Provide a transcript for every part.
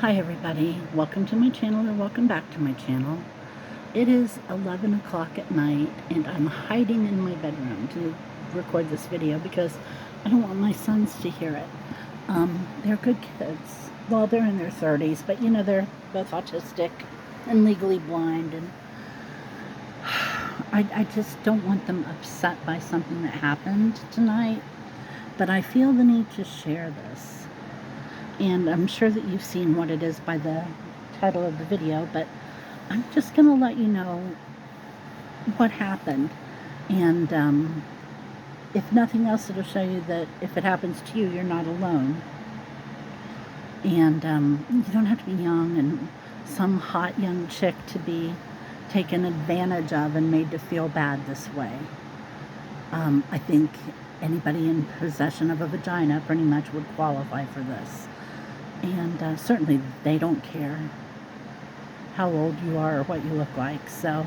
Hi everybody, welcome to my channel or welcome back to my channel. It is 11 o'clock at night and I'm hiding in my bedroom to record this video because I don't want my sons to hear it. They're good kids. Well, they're in their 30s, but you know, they're both autistic and legally blind, and I just don't want them upset by something that happened tonight, but I feel the need to share this. And I'm sure that you've seen what it is by the title of the video, but I'm just going to let you know what happened. And if nothing else, it'll show you that if it happens to you, you're not alone. And you don't have to be young and some hot young chick to be taken advantage of and made to feel bad this way. I think anybody in possession of a vagina pretty much would qualify for this. And certainly they don't care how old you are or what you look like. So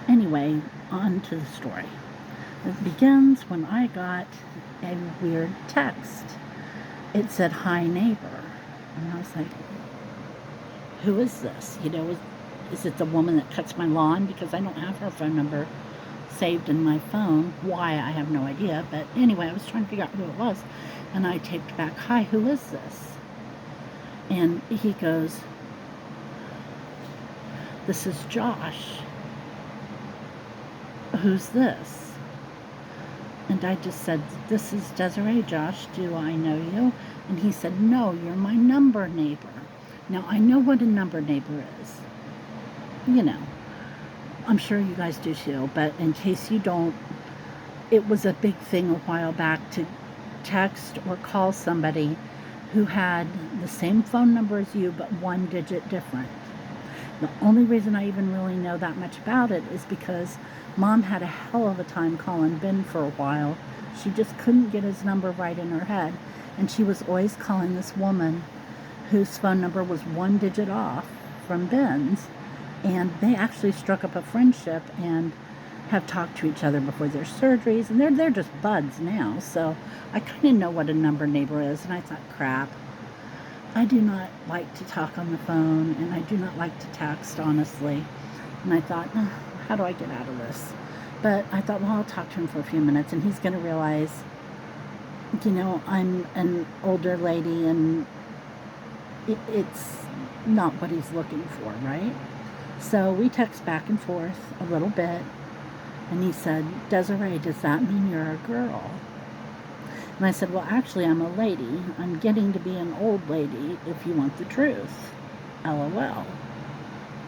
anyway, on to the story. It begins when I got a weird text. It said, "Hi neighbor." And I was like, who is this? You know, is it the woman that cuts my lawn? Because I don't have her phone number saved in my phone. Why, I have no idea. But anyway, I was trying to figure out who it was. And I typed back, "Hi, who is this?" And he goes, "This is Josh." "Who's this?" And I just said, "This is Desiree, Josh. Do I know you?" And he said, "No, you're my number neighbor." Now, I know what a number neighbor is. You know, I'm sure you guys do too, but in case you don't, it was a big thing a while back to text or call somebody who had the same phone number as you, but one digit different. The only reason I even really know that much about it is because Mom had a hell of a time calling Ben for a while. She just couldn't get his number right in her head, and she was always calling this woman whose phone number was one digit off from Ben's, and they actually struck up a friendship and have talked to each other before their surgeries, and they're just buds now. So I kind of know what a number neighbor is, and I thought, crap. I do not like to talk on the phone, and I do not like to text, honestly. And I thought, how do I get out of this? But I thought, well, I'll talk to him for a few minutes, and he's going to realize, you know, I'm an older lady, and it's not what he's looking for, right? So we text back and forth a little bit. And he said, "Desiree, does that mean you're a girl?" And I said, "Well, actually, I'm a lady. I'm getting to be an old lady, if you want the truth. LOL.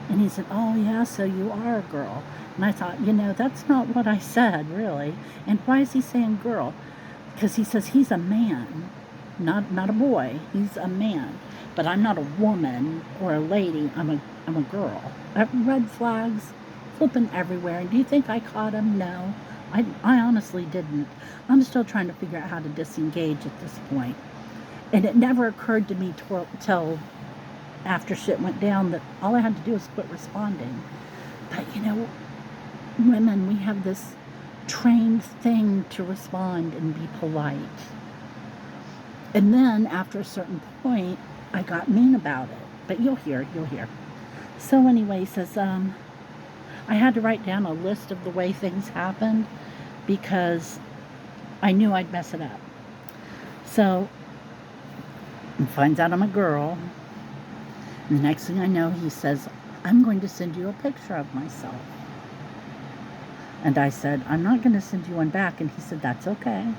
And he said, "Oh, yeah, so you are a girl." And I thought, you know, that's not what I said, really. And why is he saying girl? Because he says he's a man, not a boy. He's a man. But I'm not a woman or a lady. I'm a girl. Red flags flipping everywhere. And do you think I caught him? No, I honestly didn't. I'm still trying to figure out how to disengage at this point. And it never occurred to me till after shit went down that all I had to do was quit responding. But you know, women, we have this trained thing to respond and be polite. And then after a certain point, I got mean about it. But you'll hear. So anyway, he says, I had to write down a list of the way things happened because I knew I'd mess it up. So he finds out I'm a girl. And the next thing I know, he says, "I'm going to send you a picture of myself." And I said, "I'm not going to send you one back." And he said, "That's okay."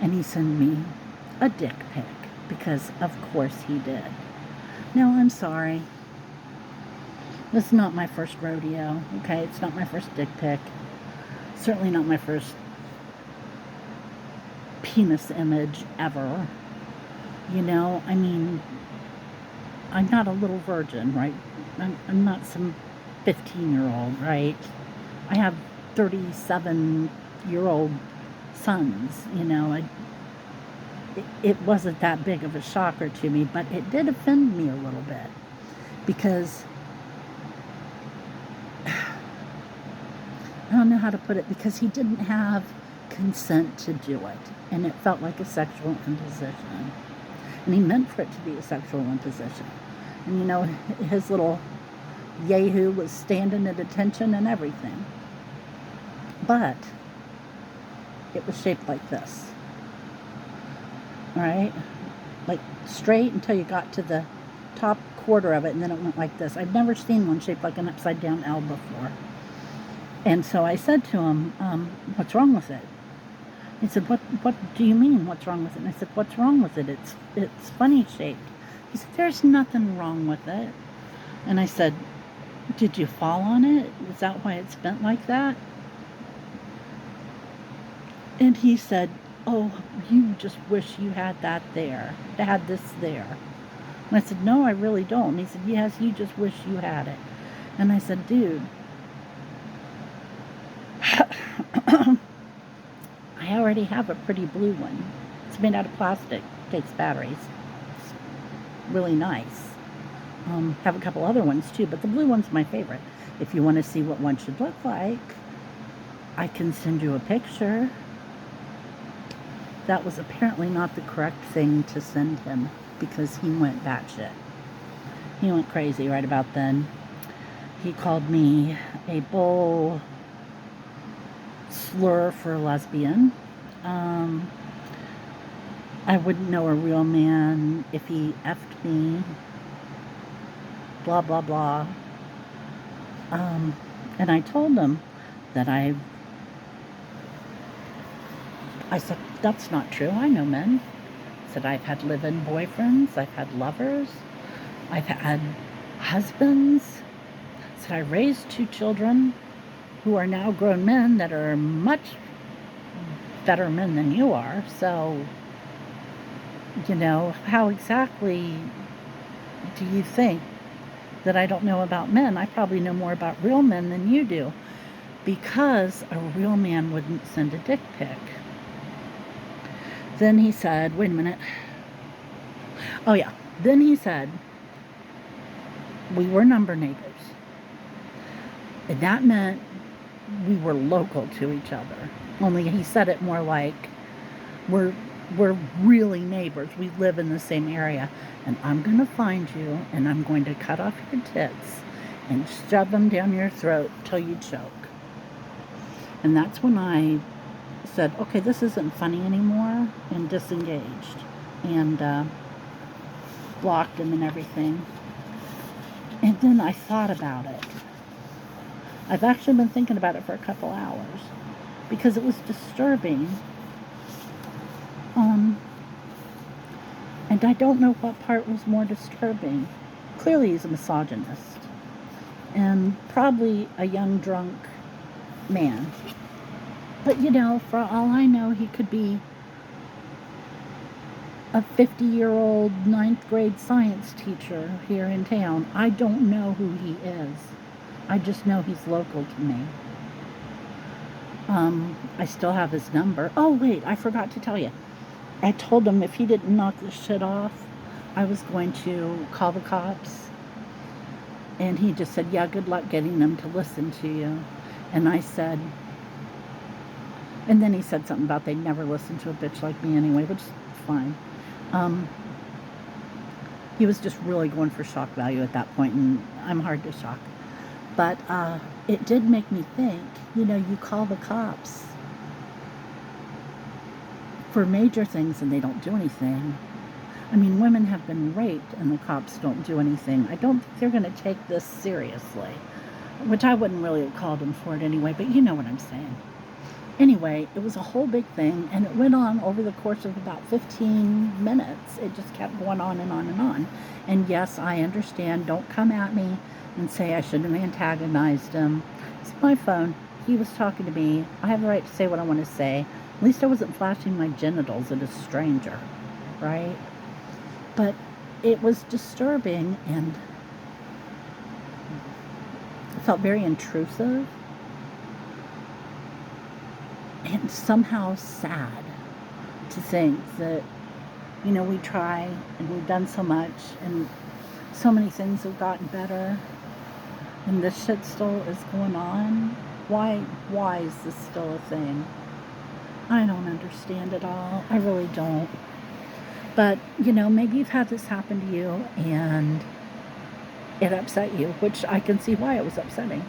And he sent me a dick pic because of course he did. No, I'm sorry. This is not my first rodeo, okay? It's not my first dick pic. Certainly not my first penis image ever. You know, I mean, I'm not a little virgin, right? I'm not some 15-year-old, right? I have 37-year-old sons, you know. It wasn't that big of a shocker to me, but it did offend me a little bit because I don't know how to put it, because he didn't have consent to do it, and it felt like a sexual imposition. And he meant for it to be a sexual imposition. And his little yahoo was standing at attention and everything. But it was shaped like this. Alright? Like straight until you got to the top quarter of it, and then it went like this. I've never seen one shaped like an upside down L before. And so I said to him, what's wrong with it? He said, what do you mean, what's wrong with it? And I said, what's wrong with it? It's funny shaped. He said, there's nothing wrong with it. And I said, did you fall on it? Is that why it's bent like that? And he said, oh, you just wish you had that there, had this there. And I said, no, I really don't. And he said, yes, you just wish you had it. And I said, dude, I already have a pretty blue one. It's made out of plastic, takes batteries. It's really nice. Have a couple other ones too, but the blue one's my favorite. If you want to see what one should look like, I can send you a picture. That was apparently not the correct thing to send him because he went batshit. He went crazy right about then. He called me a bull slur for a lesbian. I wouldn't know a real man if he effed me. Blah, blah, blah. And I told him that I said, that's not true. I know men. I said, I've had live-in boyfriends. I've had lovers. I've had husbands. I said, I raised 2 children who are now grown men that are much better men than you are. So, how exactly do you think that I don't know about men? I probably know more about real men than you do, because a real man wouldn't send a dick pic. Then he said, wait a minute. Oh yeah. Then he said, we were number neighbors. And that meant we were local to each other. Only he said it more like, we're really neighbors. We live in the same area. And I'm going to find you, and I'm going to cut off your tits and shove them down your throat till you choke. And that's when I said, okay, this isn't funny anymore, and disengaged. And blocked him and everything. And then I thought about it. I've actually been thinking about it for a couple hours, because it was disturbing. And I don't know what part was more disturbing. Clearly he's a misogynist. And probably a young drunk man. But for all I know, he could be a 50-year-old 9th grade science teacher here in town. I don't know who he is. I just know he's local to me. I still have his number. Oh, wait, I forgot to tell you. I told him if he didn't knock this shit off, I was going to call the cops. And he just said, yeah, good luck getting them to listen to you. And I said, and then he said something about they'd never listen to a bitch like me anyway, which is fine. He was just really going for shock value at that point, and I'm hard to shock. But it did make me think, you call the cops for major things and they don't do anything. I mean, women have been raped and the cops don't do anything. I don't think they're going to take this seriously, which I wouldn't really have called them for it anyway, but you know what I'm saying. Anyway, it was a whole big thing, and it went on over the course of about 15 minutes. It just kept going on and on and on. And yes, I understand. Don't come at me and say I shouldn't have antagonized him. It's my phone. He was talking to me. I have the right to say what I want to say. At least I wasn't flashing my genitals at a stranger, right? But it was disturbing, and it felt very intrusive. And somehow sad to think that, we try and we've done so much and so many things have gotten better and this shit still is going on. Why is this still a thing? I don't understand it all. I really don't. But, maybe you've had this happen to you and it upset you, which I can see why it was upsetting.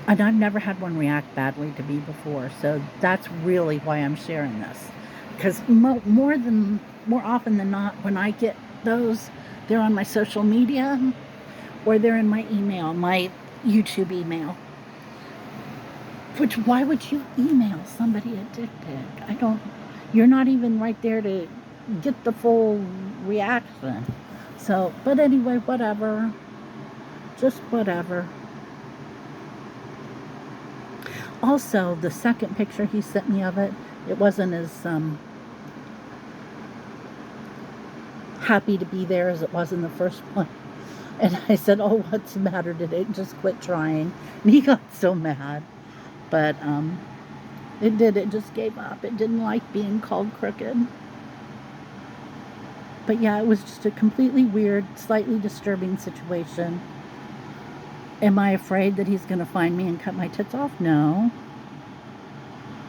And I've never had one react badly to me before, so that's really why I'm sharing this. Because more often than not, when I get those, they're on my social media or they're in my email, my YouTube email. Which, why would you email somebody addicted? I don't, you're not even right there to get the full reaction. So, but anyway, whatever. Just whatever. Also, the second picture he sent me of it, it wasn't as happy to be there as it was in the first one. And I said, oh, what's the matter? Did it just quit trying? And he got so mad. But it did. It just gave up. It didn't like being called crooked. But yeah, it was just a completely weird, slightly disturbing situation. Am I afraid that he's going to find me and cut my tits off? No.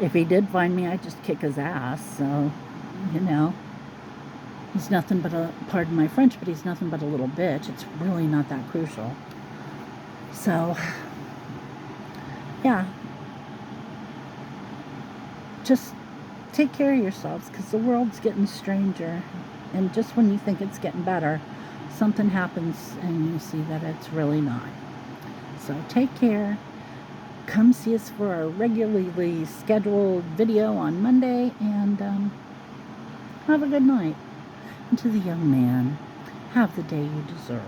If he did find me, I'd just kick his ass. So, you know, he's nothing but a, pardon my French, but he's nothing but a little bitch. It's really not that crucial. So, yeah. Just take care of yourselves, because the world's getting stranger. And just when you think it's getting better, something happens and you see that it's really not. So take care. Come see us for our regularly scheduled video on Monday, and have a good night. And to the young man, have the day you deserve.